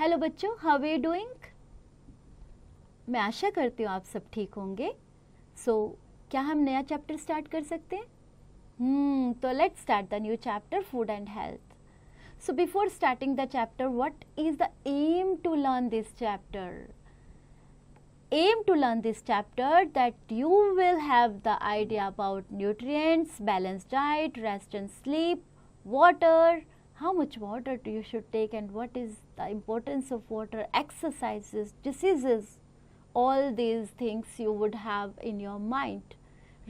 Hello बच्चों, how are you doing? मैं आशा करती हूँ आप सब ठीक होंगे। क्या हम नया चैप्टर स्टार्ट कर सकते हैं? तो let's start the new chapter, food and health. So before starting the chapter, what is the aim to learn this chapter? Aim to learn this chapter that you will have the idea about nutrients, balanced diet, rest and sleep, water, how much water you should take and what is the importance of water, exercises, diseases, all these things you would have in your mind.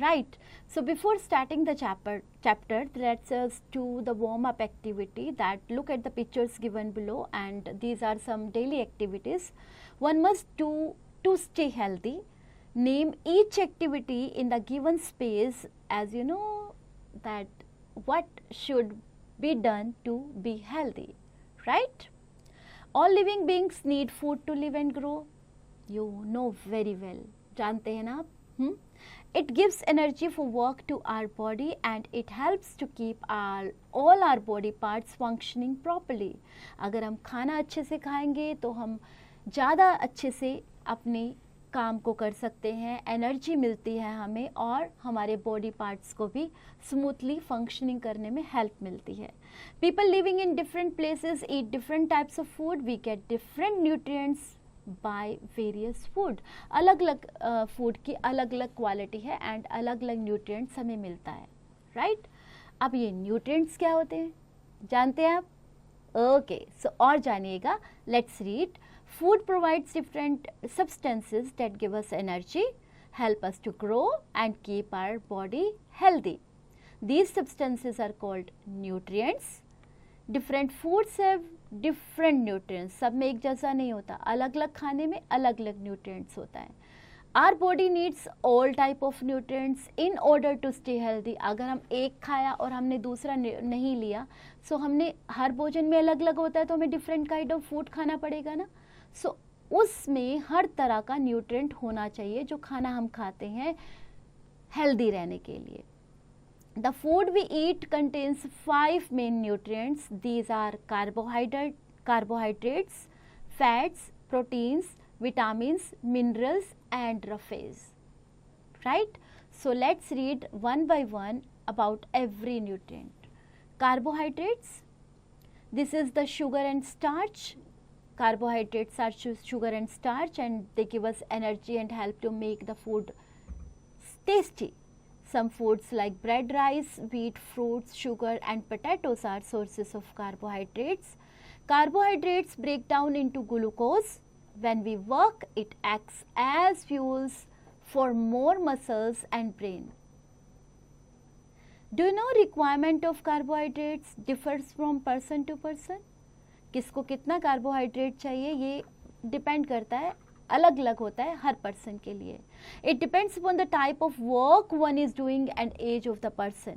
Right. So before starting the chapter, let's us do the warm up activity. That look at the pictures given below, and these are some daily activities one must do to stay healthy. Name each activity in the given space as you know that what should be done to be healthy. Right. All living beings need food to live and grow. You know very well. जानते हैं ना आप? It gives energy for work to our body and it helps to keep all our body parts functioning properly. अगर हम खाना अच्छे से खाएंगे तो हम ज़्यादा अच्छे से अपने काम को कर सकते हैं, एनर्जी मिलती है हमें और हमारे बॉडी पार्ट्स को भी स्मूथली फंक्शनिंग करने में हेल्प मिलती है. People living in different places eat different types of food. We get different nutrients by various food. अलग अलग फूड की अलग अलग क्वालिटी है एंड अलग अलग न्यूट्रिएंट्स हमें मिलता है. राइट. अब ये न्यूट्रिएंट्स क्या होते हैं जानते हैं आप? ओके. सो और जानिएगा. Let's read. Food provides different substances that give us energy, help us to grow and keep our body healthy. These substances are called nutrients. Different foods have different nutrients. सब में एक जैसा नहीं होता, अलग अलग खाने में अलग अलग न्यूट्रिएंट्स होता है. Our body needs all type of nutrients in order to stay healthy. अगर हम एक खाया और हमने दूसरा नहीं लिया, सो हमने हर भोजन में अलग अलग होता है तो हमें डिफरेंट काइंड ऑफ फूड खाना पड़ेगा ना. सो उसमें हर तरह का न्यूट्रिएंट होना चाहिए जो खाना हम खाते हैं हेल्दी रहने के लिए. The food we eat contains 5 main nutrients. These are carbohydrates, fats, proteins, vitamins, minerals and roughes. Right? So let's read one by one about every nutrient. Carbohydrates. This is the sugar and starch. Carbohydrates are sugar and starch and they give us energy and help to make the food tasty. Some foods like bread, rice, wheat, fruits, sugar and potatoes are sources of carbohydrates. Carbohydrates break down into glucose. When we work, it acts as fuels for more muscles and brain. Do you know requirement of carbohydrates differs from person to person? किसको कितना carbohydrate चाहिए ये depend करता है, अलग अलग होता है हर पर्सन के लिए. It depends upon the type of work one is doing and age of the person.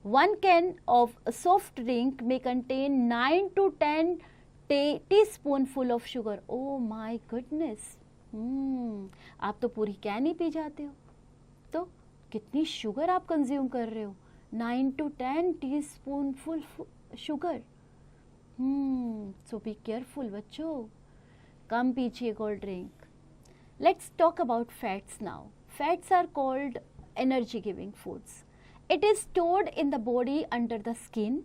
1 can of soft drink may contain 9 to 10 teaspoonful of sugar. Oh my goodness. आप तो पूरी कैन ही पी जाते हो, तो कितनी sugar आप consume कर रहे हो? 9 to 10 teaspoonful sugar. So be careful बच्चों, कम पीजिए cold drink. Let's talk about fats now. Fats are called energy giving foods. It is stored in the body under the skin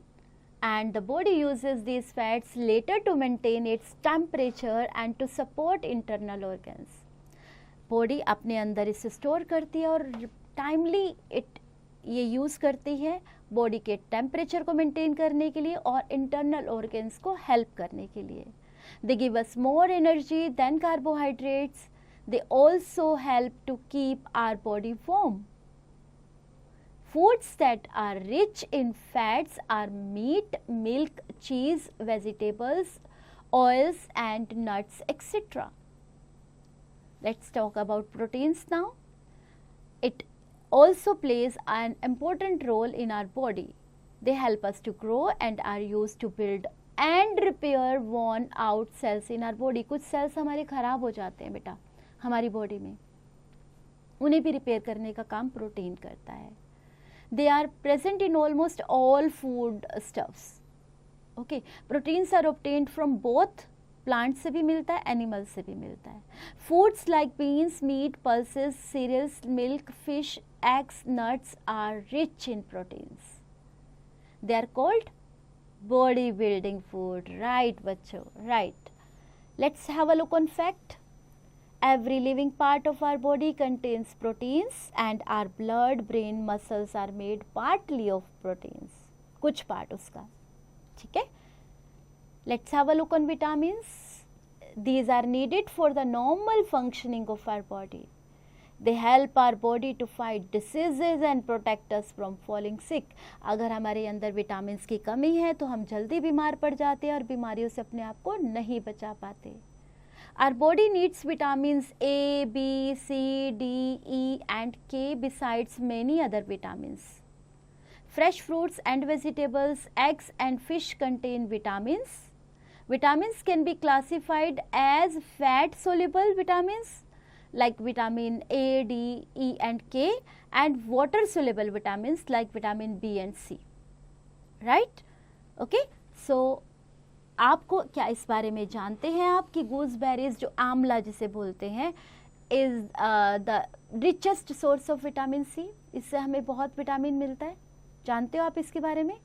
and the body uses these fats later to maintain its temperature and to support internal organs. Body अपने अंदर इसे store करती है और timely ये use करती है body के टेम्परेचर को मेंटेन करने के लिए और इंटरनल ऑर्गन्स को हेल्प करने के लिए. They give us more energy than carbohydrates. They also help to keep our body warm. Foods that are rich in fats are meat, milk, cheese, vegetables, oils and nuts, etc. Let's talk about proteins now. It also plays an important role in our body. They help us to grow and are used to build and repair worn out cells in our body. कुछ cells हमारे खराब हो जाते हैं बेटा हमारी body में, उन्हें भी रिपेयर करने का काम प्रोटीन करता है. They are present in almost all food stuffs. Okay, proteins are obtained from both plant से भी मिलता है, एनिमल से भी मिलता है. Foods like beans, meat, pulses, cereals, milk, fish, eggs, nuts are rich in proteins. They are called body building food. Right बच्चों, right. Let's have a look on fact. Every living part of our body contains proteins and our blood, brain, muscles are made partly of proteins. कुछ part उसका, ठीक है. Let's have a look on vitamins. These are needed for the normal functioning of our body. They help our body to fight diseases and protect us from falling sick. अगर हमारे अंदर vitamins की कमी है तो हम जल्दी बीमार पड़ जाते हैं और बीमारियों से अपने आप को नहीं बचा पाते. Our body needs vitamins A, B, C, D, E and K besides many other vitamins. Fresh fruits and vegetables, eggs and fish contain vitamins. Vitamins can be classified as fat soluble vitamins like vitamin A, D, E and K and water soluble vitamins like vitamin B and C. Right? Okay? So आपको क्या इस बारे में जानते हैं आप कि गूसबेरीज जो आंवला जिसे बोलते हैं is the richest source of vitamin C. इससे हमें बहुत विटामिन मिलता है. जानते हो आप इसके बारे में?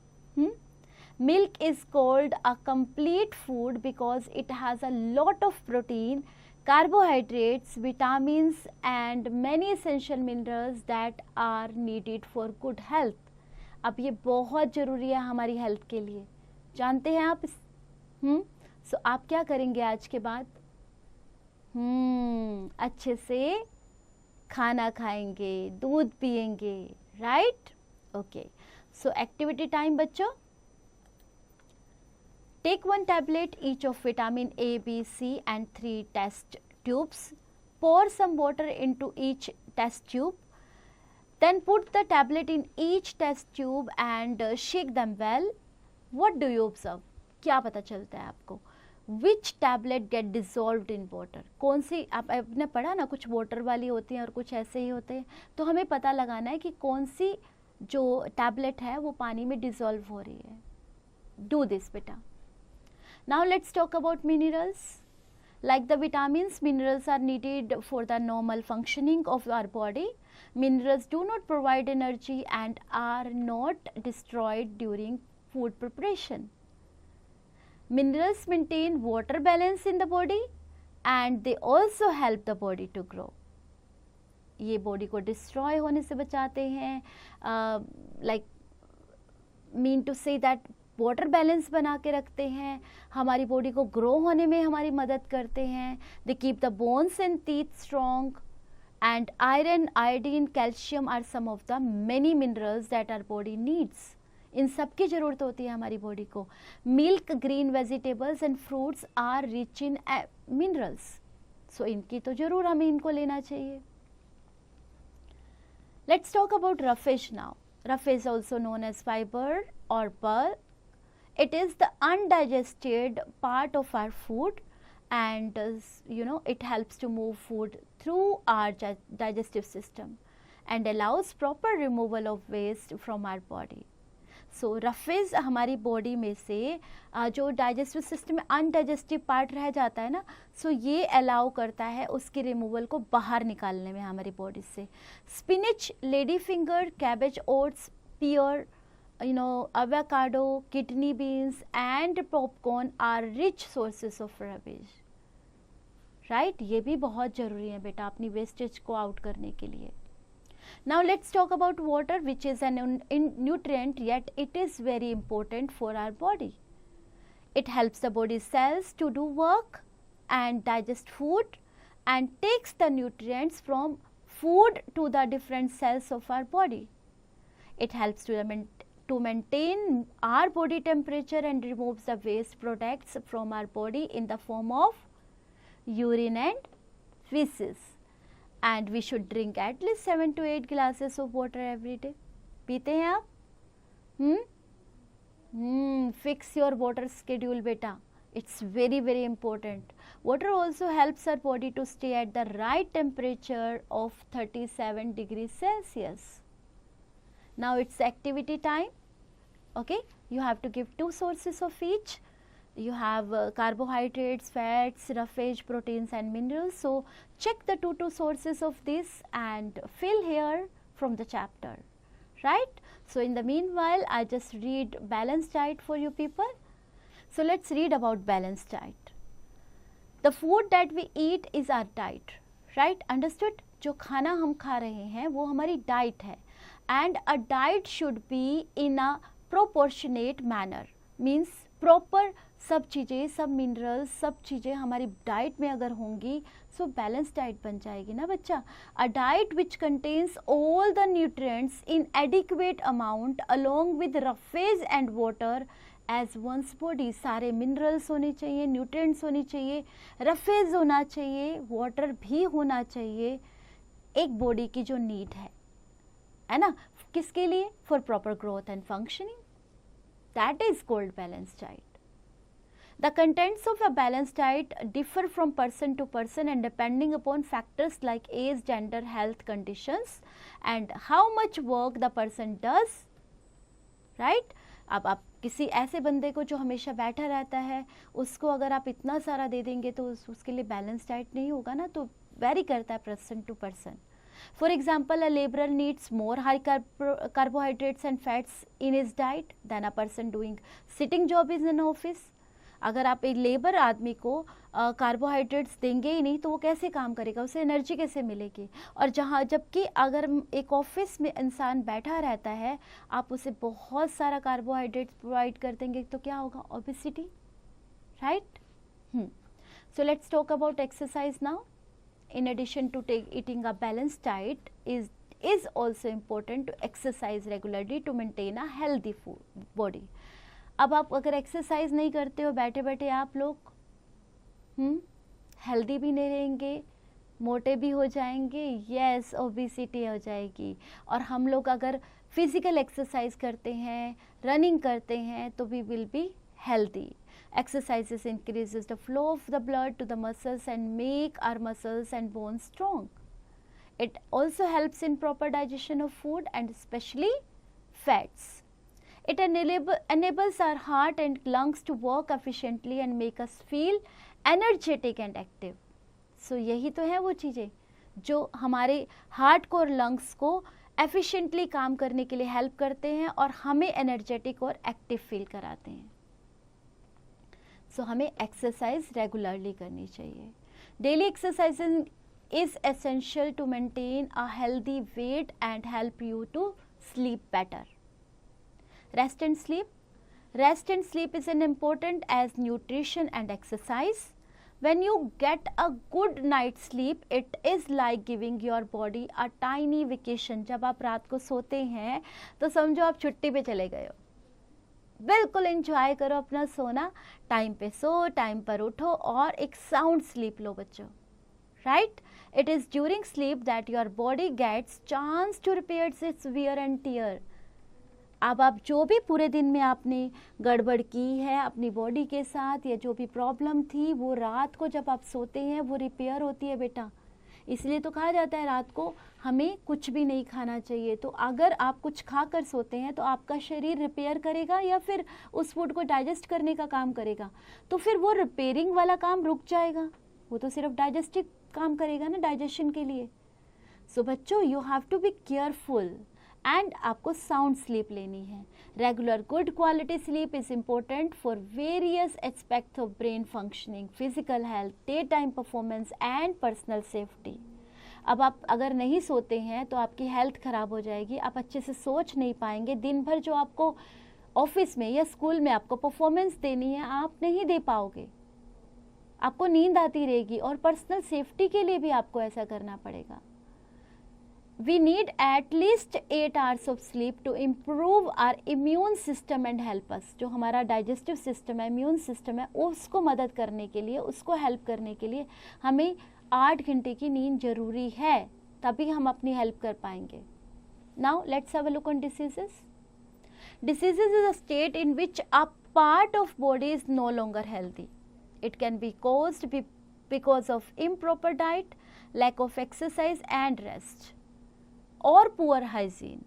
Milk is called a complete food because it has a lot of protein, carbohydrates, vitamins and many essential minerals that are needed for good health. अब ये बहुत ज़रूरी है हमारी हेल्थ के लिए. जानते हैं आप सो आप क्या करेंगे आज के बाद? अच्छे से खाना खाएंगे, दूध पिएंगे. Right? Okay. So activity time बच्चों. Take 1 tablet each of vitamin A, B, C and 3 test tubes. Pour some water into each test tube. Then put the tablet in each test tube and shake them well. What do you observe? क्या पता चलता है आपको? Which tablet get dissolved in water? कौन सी, आपने पढ़ा ना, कुछ वाटर वाली होती हैं और कुछ ऐसे ही होते हैं. तो हमें पता लगाना है कि कौन सी जो टैबलेट है वो पानी में डिसॉल्व हो रही है. डू दिस बेटा. Now let's talk about minerals. Like the vitamins, minerals are needed for the normal functioning of our body. Minerals do not provide energy and are not destroyed during food preparation. Minerals maintain water balance in the body and they also help the body to grow. ये body को destroy होने से बचाते हैं. Like mean to say that water balance बना के रखते हैं, हमारी बॉडी को ग्रो होने में हमारी मदद करते हैं. They keep the bones and teeth strong and iron, iodine, calcium are some of the many minerals that our body needs. इन सब की ज़रूरत होती है हमारी बॉडी को. Milk, green vegetables and fruits are rich in minerals. So इनकी तो ज़रूर हमें इनको लेना चाहिए. Let's talk about roughage now. Roughage also known as fibre और pulp. It is the undigested part of our food and it helps to move food through our digestive system and allows proper removal of waste from our body. So roughage हमारी body में से जो digestive system में undigestive part रह जाता है ना, सो ये अलाउ करता है उसकी रिमूवल को बाहर निकालने में हमारी बॉडी से. Spinach, lady finger, cabbage, oats, pear, avocado, kidney beans and popcorn are rich sources of rubbish. Right? ये भी बहुत ज़रूरी है बेटा अपनी वेस्टेज को आउट करने के लिए. Now let's talk about water, which is a nutrient, yet it is very important for our body. It helps the body cells to do work and digest food and takes the nutrients from food to the different cells of our body. It helps to maintain our body temperature and removes the waste products from our body in the form of urine and feces. And we should drink at least 7 to 8 glasses of water every day. पीते हैं आप? Fix your water schedule beta. It's very very important. Water also helps our body to stay at the right temperature of 37 degrees Celsius. Now it's activity time. Okay, you have to give 2 sources of each. You have carbohydrates, fats, roughage, proteins and minerals. So check the two sources of this and fill here from the chapter, right? So in the meanwhile, I just read balanced diet for you people. So let's read about balanced diet. The food that we eat is our diet, right? Understood? जो खाना हम खा रहे हैं वो हमारी diet है, and a diet should be in a proportionate manner, means proper सब चीज़ें, सब मिनरल्स, सब चीज़ें हमारी डाइट में अगर होंगी सो बैलेंस डाइट बन जाएगी ना बच्चा. A diet which contains all the nutrients in adequate amount along with roughage and water as one's body. सारे मिनरल्स होने चाहिए, न्यूट्रिएंट्स होने चाहिए, रफेज होना चाहिए, वाटर भी होना चाहिए, एक बॉडी की जो नीड है ना. किसके लिए? For proper growth and functioning. That is called balance diet. The contents of a balanced diet differ from person to person and depending upon factors like age, gender, health conditions and how much work the person does, right? अब आप किसी ऐसे बंदे को जो हमेशा बैठा रहता है उसको अगर आप इतना सारा दे देंगे तो उसके लिए बैलेंस डाइट नहीं होगा ना. तो वेरी करता है person to person. For example, a laborer needs more high carbohydrates and fats in his diet than a person doing sitting job in an office. अगर आप एक लेबर आदमी को कार्बोहाइड्रेट्स देंगे ही नहीं तो वो कैसे काम करेगा, उसे एनर्जी कैसे मिलेगी. और जबकि अगर एक ऑफिस में इंसान बैठा रहता है आप उसे बहुत सारा कार्बोहाइड्रेट्स प्रोवाइड कर देंगे तो क्या होगा? Obesity, right. So let's talk about exercise now. In addition to eating a balanced diet is also important to exercise regularly to maintain a healthy body. अब आप अगर एक्सरसाइज नहीं करते हो बैठे बैठे आप लोग हेल्दी भी नहीं रहेंगे, मोटे भी हो जाएंगे, यस ओबेसिटी हो जाएगी. और हम लोग अगर फिजिकल एक्सरसाइज करते हैं, रनिंग करते हैं तो we will be healthy. Exercises increases the flow of the blood to the muscles and make our muscles and bones strong. It also helps in proper digestion of food and especially fats. It enables our heart and lungs to work efficiently and make us feel energetic and active. So यही तो है वो चीज़ें जो हमारे heart को और lungs को एफिशिएंटली काम करने के लिए हेल्प करते हैं और हमें एनर्जेटिक और एक्टिव फील कराते हैं. सो हमें एक्सरसाइज रेगुलरली करनी चाहिए. Daily exercising is essential to maintain a healthy weight and help you to sleep better. Rest and sleep. Rest and sleep is as important as nutrition and exercise. When you get a good night's sleep, it is like giving your body a tiny vacation. जब आप रात को सोते हैं तो समझो आप छुट्टी पे चले गए हो. बिल्कुल एंजॉय करो अपना सोना, टाइम पे सो, टाइम पर उठो और एक साउंड स्लीप लो बच्चों, right. It is during sleep that your body gets chance to repair its wear and tear. अब आप जो भी पूरे दिन में आपने गड़बड़ की है अपनी बॉडी के साथ या जो भी प्रॉब्लम थी वो रात को जब आप सोते हैं वो रिपेयर होती है बेटा. इसलिए तो कहा जाता है रात को हमें कुछ भी नहीं खाना चाहिए. तो अगर आप कुछ खा कर सोते हैं तो आपका शरीर रिपेयर करेगा या फिर उस फूड को डाइजेस्ट करने का काम करेगा. तो फिर वो रिपेयरिंग वाला काम रुक जाएगा, वो तो सिर्फ डाइजेस्टिव काम करेगा ना, डाइजेशन के लिए. सो बच्चों you have to be careful and आपको साउंड स्लीप लेनी है. Regular good quality sleep is important for various aspects of brain functioning, physical health, day time performance and personal safety. अब आप अगर नहीं सोते हैं तो आपकी हेल्थ ख़राब हो जाएगी, आप अच्छे से सोच नहीं पाएंगे. दिन भर जो आपको ऑफिस में या स्कूल में आपको परफॉर्मेंस देनी है आप नहीं दे पाओगे, आपको नींद आती रहेगी और पर्सनल सेफ्टी के लिए भी आपको ऐसा करना पड़ेगा. We need at least 8 hours of sleep to improve our immune system and help us. जो हमारा digestive system है, immune system है, उसको मदद करने के लिए, उसको help करने के लिए हमें 8 घंटे की नींद जरूरी है, तभी हम अपनी help कर पाएंगे. Now let's have a look on diseases. Diseases is a state in which a part of body is no longer healthy. It can be caused because of improper diet, lack of exercise and rest, or poor hygiene.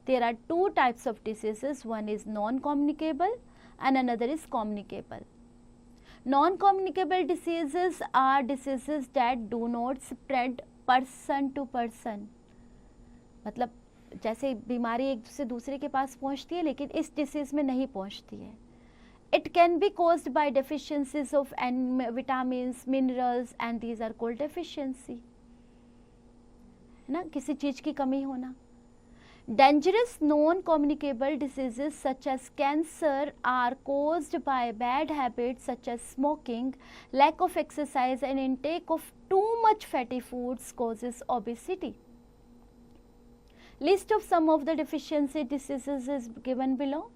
There are two types of diseases. One is non-communicable and another is communicable. Non communicable diseases are diseases that do not spread person to person, मतलब जैसे बीमारी एक से दूसरे के पास पहुंचती है लेकिन इस डिसीज में नहीं पहुंचती है. It can be caused by deficiencies of vitamins, minerals, and these are called deficiency. है ना, किसी चीज की कमी होना. Dangerous non-communicable diseases such as cancer are caused by bad habits such as smoking, lack of exercise, and intake of too much fatty foods causes obesity. List of some of the deficiency diseases is given below.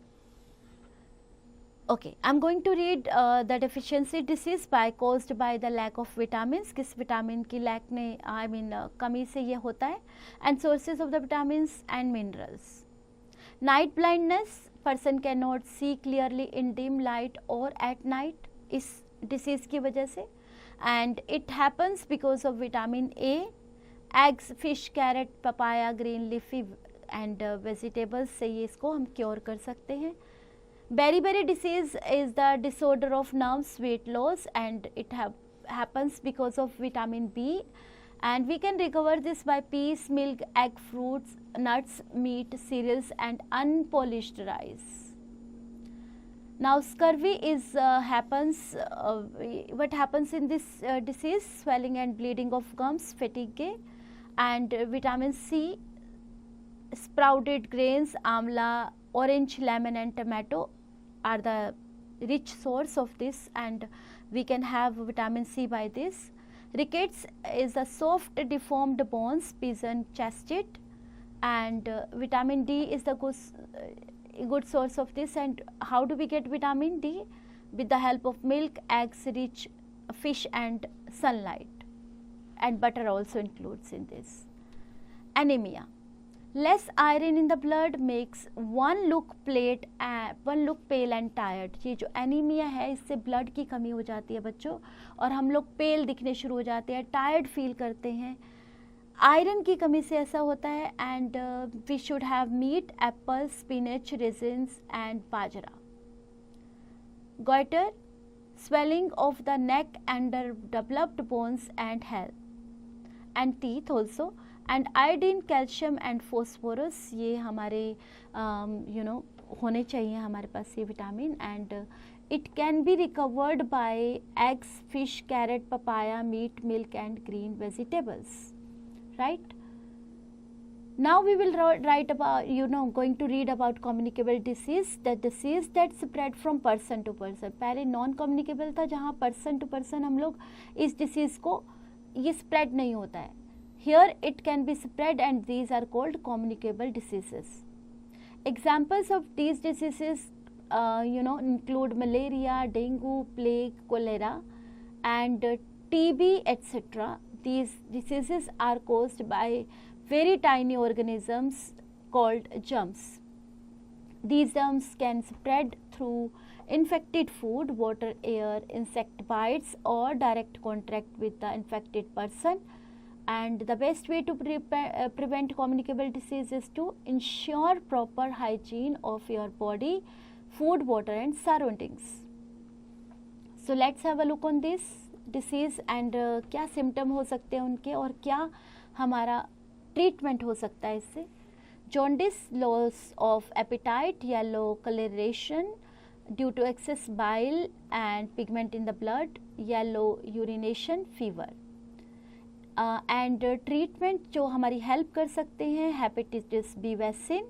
Okay, I'm going to read the deficiency disease by caused by the lack of vitamins. किस vitamin की lack ने कमी से ये होता है. And sources of the vitamins and minerals. Night blindness, person cannot see clearly in dim light or at night, इस disease की वजह से. And it happens because of vitamin A, eggs, fish, carrot, papaya, green leafy and vegetables से ये इसको हम cure कर सकते हैं. Beriberi disease is the disorder of nerves, weight loss, and it happens because of vitamin B, and we can recover this by peas, milk, egg, fruits, nuts, meat, cereals, and unpolished rice. Now scurvy is what happens in this disease: swelling and bleeding of gums, fatigue, and vitamin C, sprouted grains, amla, orange, lemon, and tomato are the rich source of this, and we can have vitamin C by this. Rickets is a soft deformed bones, pigeon chested, and vitamin D is the good source of this. And how do we get vitamin D? With the help of milk, eggs, rich fish, and sunlight, and butter also includes in this. Anemia, less iron in the blood makes one look pale and tired. ये जो anaemia है इससे blood की कमी हो जाती है बच्चों, और हम लोग पेल दिखने शुरू हो जाते हैं, टायर्ड फील करते हैं. आयरन की कमी से ऐसा होता है. And we should have meat, apple, spinach, raisins and bajra. goiter, swelling of the neck and developed bones and hair and teeth also. And iodine, calcium and phosphorus, ये हमारे होने चाहिए हमारे पास ये vitamin. And it can be recovered by eggs, fish, carrot, papaya, meat, milk and green vegetables, right? Now we will write about, going to read about communicable disease, the disease that spread from person to person. पहले non communicable था जहाँ person to person हम लोग इस disease को ये spread नहीं होता है. Here it can be spread and these are called communicable diseases. Examples of these diseases include malaria, dengue, plague, cholera and TB, etc. These diseases are caused by very tiny organisms called germs. These germs can spread through infected food, water, air, insect bites or direct contact with the infected person. And the best way to prevent communicable disease is to ensure proper hygiene of your body, food, water and surroundings. So let's have a look on this disease and क्या symptom हो सकते हैं उनके और क्या हमारा treatment हो सकता है इससे. Jaundice, loss of appetite, yellow coloration due to excess bile and pigment in the blood, yellow urination, fever. And treatment जो हमारी हेल्प कर सकते हैं, hepatitis B vaccine,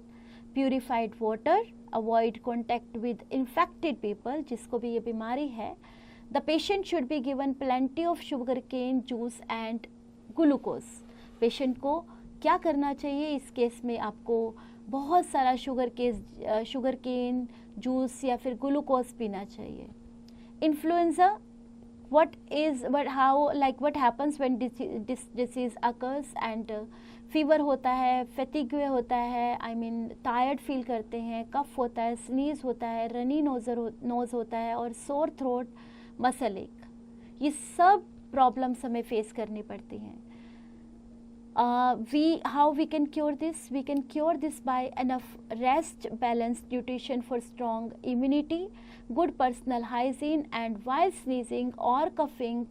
purified water, avoid contact with infected people जिसको भी ये बीमारी है. The patient should be given plenty of sugar cane juice and glucose. Patient को क्या करना चाहिए इस केस में, आपको बहुत सारा शुगर केन जूस या फिर ग्लूकोज पीना चाहिए. Influenza, what happens when disease occurs, and fever होता है, fatigue होता है, tired feel करते हैं, cough होता है, sneeze होता है, runny nose होता है और sore throat, muscle ache. ये सब प्रॉब्लम्स हमें फेस करनी पड़ती हैं. How we can cure this? We can cure this by enough rest, balanced nutrition for strong immunity, good personal hygiene, and while sneezing or coughing,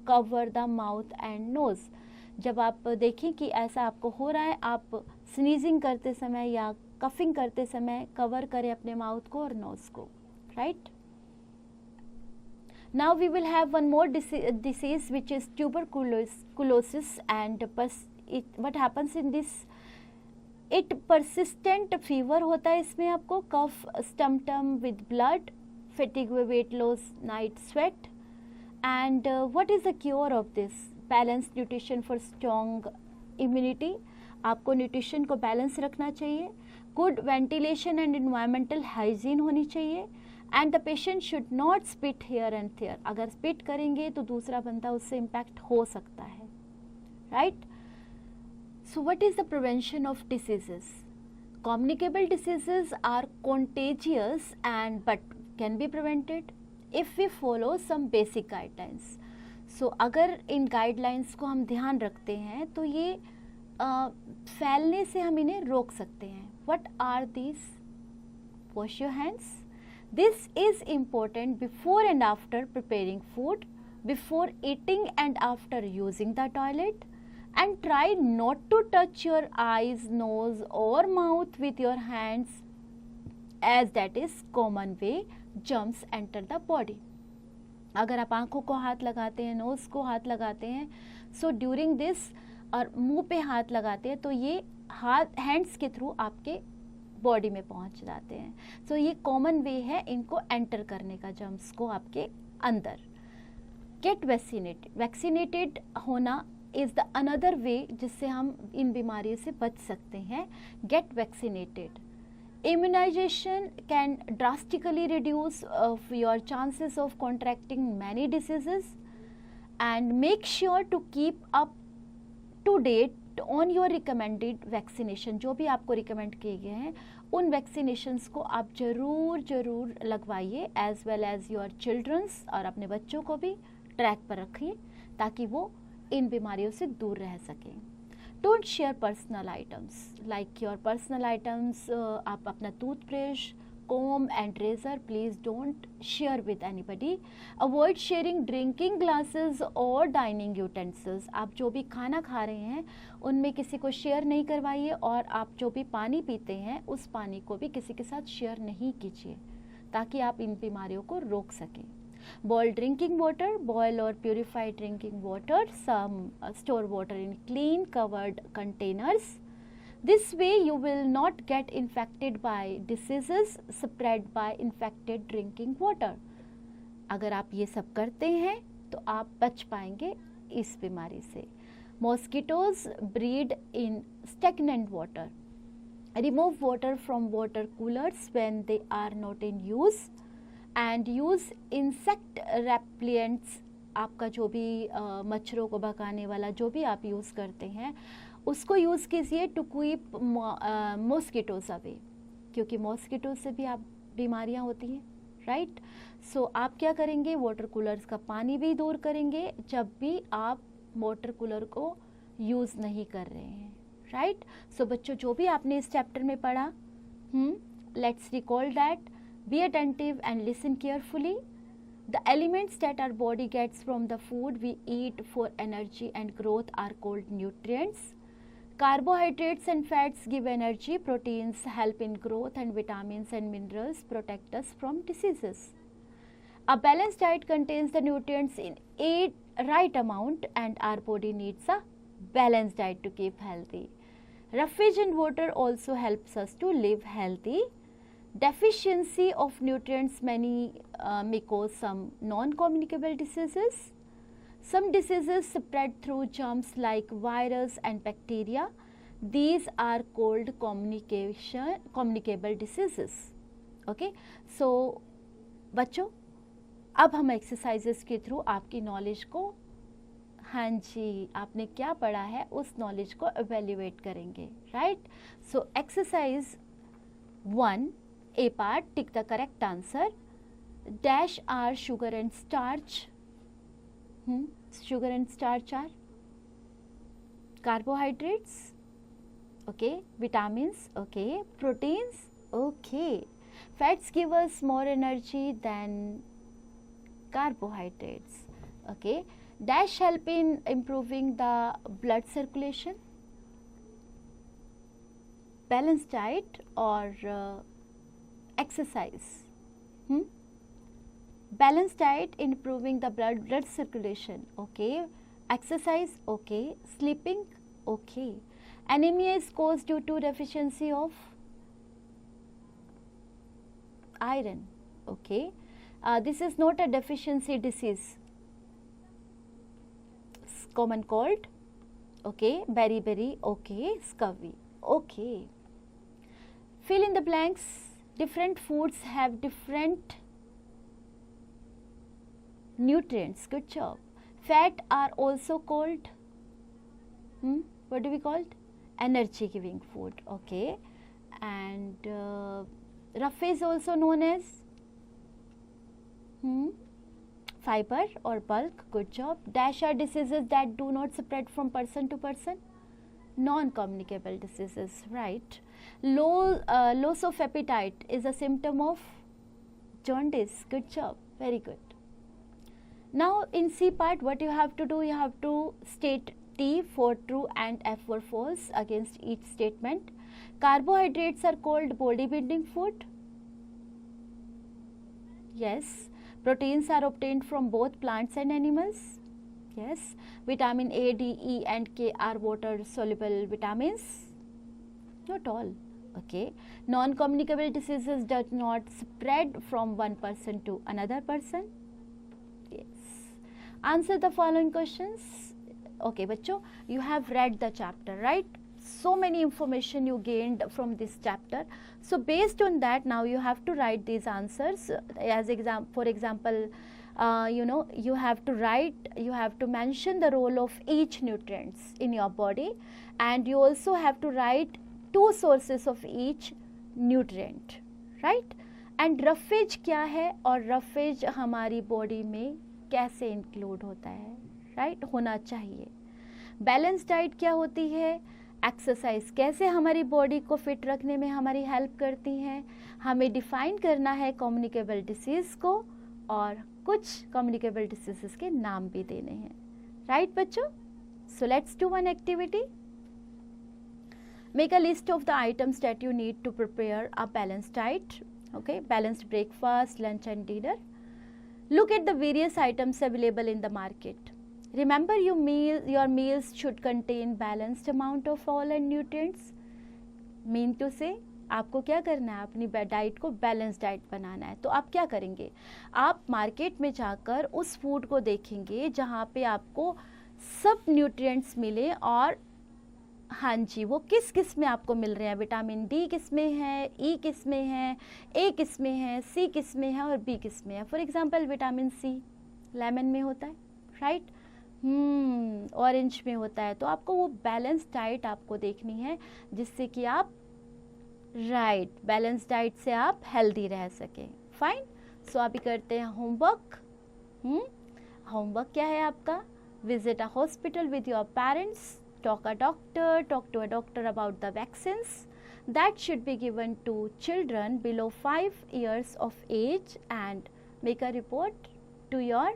cover the mouth and nose. जब आप देखें कि ऐसा आपको हो रहा है, आप स्नीजिंग करते समय या कफिंग करते समय कवर करें अपने माउथ को और नोज को, right. Now we will have one more disease which is tuberculosis, and what happens in this, it persistent fever होता है इसमें आपको, cough, symptom with blood, fatigue, weight loss, night sweat. And what is the cure of this? Balanced nutrition for strong immunity. आपको nutrition को balance रखना चाहिए, good ventilation and environmental hygiene होनी चाहिए, and the patient should not spit here and there. अगर spit करेंगे तो दूसरा बंदा उससे इम्पैक्ट हो सकता है, right. So what is the prevention of diseases? Communicable diseases are contagious and but can be prevented if we follow some basic guidelines. So अगर इन guidelines को हम ध्यान रखते हैं तो ये फैलने से हम इन्हें रोक सकते हैं. What are these? Wash your hands. This is important before and after preparing food, before eating and after using the toilet, and try not to touch your eyes, nose or mouth with your hands, as that is common way germs enter the body. अगर आप आँखों को हाथ लगाते हैं, nose को हाथ लगाते हैं, सो ड्यूरिंग दिस, और मुंह पे हाथ लगाते हैं, तो ये हाथ हैंड्स के थ्रू आपके बॉडी में पहुंच जाते हैं. सो ये कॉमन वे है इनको एंटर करने का, जर्म्स को आपके अंदर. Get vaccinated. वैक्सीनेटेड होना इज़ द अनदर वे जिससे हम इन बीमारियों से बच सकते हैं. Get vaccinated. Immunization can drastically reduce your chances of contracting many diseases, and make sure to keep up to date on your recommended vaccination. जो भी आपको रिकमेंड किए गए हैं उन वैक्सीनेशंस को आप ज़रूर लगवाइए, as well as your childrens, और अपने बच्चों को भी ट्रैक पर रखिए ताकि वो इन बीमारियों से दूर रह सकें. Don't share personal items like your personal items. आप अपना toothbrush, comb and razor please don't share with anybody. Avoid sharing drinking glasses or dining utensils. आप जो भी खाना खा रहे हैं उनमें किसी को शेयर नहीं करवाइए, और आप जो भी पानी पीते हैं उस पानी को भी किसी के साथ शेयर नहीं कीजिए ताकि आप इन बीमारियों को रोक सकें. Boil drinking water, boil or purified drinking water. Some store water in clean covered containers. This way you will not get infected by diseases spread by infected drinking water. अगर आप ये सब करते हैं तो आप बच पाएंगे इस बीमारी से. Mosquitoes breed in stagnant water. Remove water from water coolers when they are not in use. And use insect repellents. आपका जो भी मच्छरों को भगाने वाला जो भी आप यूज़ करते हैं उसको यूज़ कीजिए टू कीप मॉस्किटोज अवे, क्योंकि मॉस्किटो से भी आप बीमारियां होती हैं, राइट. सो आप क्या करेंगे, वाटर कूलर्स का पानी भी दूर करेंगे जब भी आप वाटर कूलर को यूज़ नहीं कर रहे हैं, राइट. सो बच्चों जो भी आपने इस चैप्टर में पढ़ा, let's recall that. Be attentive and listen carefully. The elements that our body gets from the food we eat for energy and growth are called nutrients. Carbohydrates and fats give energy, proteins help in growth, and vitamins and minerals protect us from diseases. A balanced diet contains the nutrients in a right amount, and our body needs a balanced diet to keep healthy. Roughage and water also helps us to live healthy. Deficiency of nutrients may cause some non-communicable diseases. Some diseases spread through germs like virus and bacteria. These are called communicable diseases. Okay, so बच्चों अब हम exercises के through आपकी knowledge को, हाँ जी आपने क्या पढ़ा है उस नॉलेज को एवेल्युएट करेंगे, right. So exercise 1 A part, tick the correct answer. Dash are sugar and starch. Sugar and starch are carbohydrates, okay, vitamins, okay, proteins, okay, fats give us more energy than carbohydrates, okay, dash help in improving the blood circulation, balanced diet or exercise, balanced diet in improving the blood circulation, okay, exercise, okay, sleeping, okay, anemia is caused due to deficiency of iron, okay, this is not a deficiency disease, common cold, okay, beriberi, okay, scurvy, okay, fill in the blanks. Different foods have different nutrients, good job. Fat are also called what do we call it? Energy giving food, okay, and rough is also known as fiber or bulk, good job. Dash are diseases that do not spread from person to person, non-communicable diseases, right. Loss of appetite is a symptom of jaundice, good job, very good. Now in C part, what you have to do, you have to state T for true and F for false against each statement. Carbohydrates are called body building food, yes. Proteins are obtained from both plants and animals, yes. Vitamin A, D, E and K are water soluble vitamins, not all, okay. Non-communicable diseases does not spread from one person to another person, yes. Answer the following questions, okay bachcho, you have read the chapter, right? So many information you gained from this chapter, so based on that now you have to write these answers as for example, you have to write, you have to mention the role of each nutrients in your body, and you also have to write 2 sources of each nutrient, right? And roughage क्या है और roughage हमारी body में कैसे include होता है, right, होना चाहिए. बैलेंस डाइट क्या होती है, एक्सरसाइज कैसे हमारी बॉडी को फिट रखने में हमारी हेल्प करती हैं, हमें डिफाइन करना है कम्युनिकेबल डिसीज़ को और कुछ कम्युनिकेबल डिसीज़ के नाम भी देने हैं, राइट बच्चों. So let's do one activity. Make a list of the items that you need to prepare a balanced diet, okay, balanced breakfast, lunch and dinner. Look at the various items available in the market. Remember your meals should contain balanced amount of all and nutrients. Mean to say, आपको क्या करना है, अपनी diet को balance diet बनाना है. तो आप क्या करेंगे, आप मार्केट में जाकर उस फूड को देखेंगे जहाँ पे आपको सब न्यूट्रिएंट्स मिले और हाँ जी वो किस किस में आपको मिल रहे हैं, विटामिन डी किस में है, ई किस में है, ए किस में है, सी किस में है और बी किस में है. For example vitamin C lemon में होता है, राइट, ऑरेंज में होता है. तो आपको वो बैलेंस डाइट आपको देखनी है जिससे कि आप राइट बैलेंस डाइट से आप हेल्दी रह सकें. फाइन. सो अभी करते हैं होमवर्क. होमवर्क क्या है आपका, visit a hospital with your parents, talk to a doctor about the vaccines that should be given to children below 5 years of age and make a report to your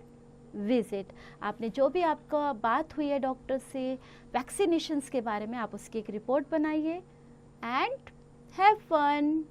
visit. आपने जो भी आपका बात हुई है डॉक्टर से vaccinations के बारे में, आप उसकी एक रिपोर्ट बनाइए एंड हैव फन.